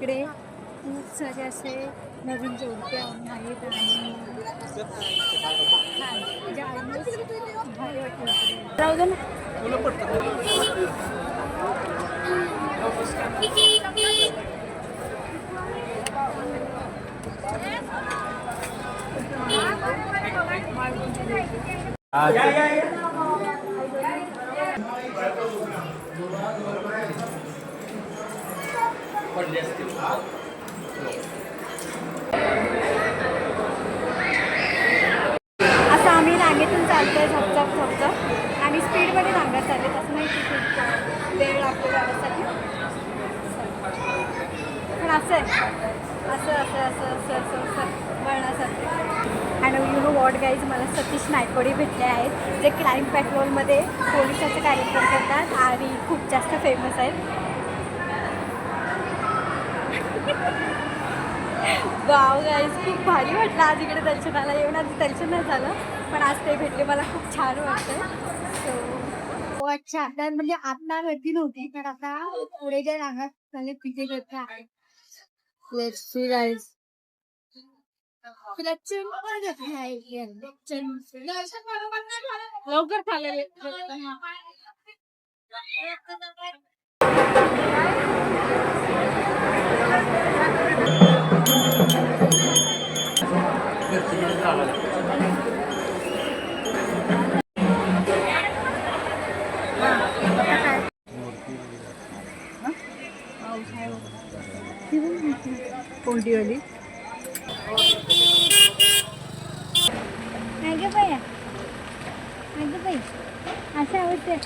इकडे खूप सारे असे नवीन जोडपे आहेत आणि म्हणजे ऑलमोस्ट भारी वाटतं इकडे. राहू दे ना. असं आम्ही रांगेतून चालतोय झपझप झपझप आणि स्पीडमध्ये रांगत चालले, तसं नाही की खूप वेळ लागतो जाण्यासाठी. पण असं आहे, असं असं असं असं असं असं वळणासारखं. आणि यू नो वॉट गाईज, मला सतीश नायकोडे भेटले आहेत जे क्राईम पेट्रोलमध्ये पोलिसाचे कार्यक्रम करतात आणि खूप जास्त फेमस आहेत. गाव गाईज खूप भारी वाटलं आज इकडे दर्शनाला येऊन. आज दर्शन नाही झालं पण आज ते भेटले, मला खूप छान वाटतं. सो अच्छा, तर म्हणजे आता गर्दी नव्हती तर आता पुढे जे रांगात झाले तिथे गर्दी आहे. Let's see guys. लवकर चालेल. कोणती वाली? नाही गे बाया, नाही गे बाई, असं आवडते.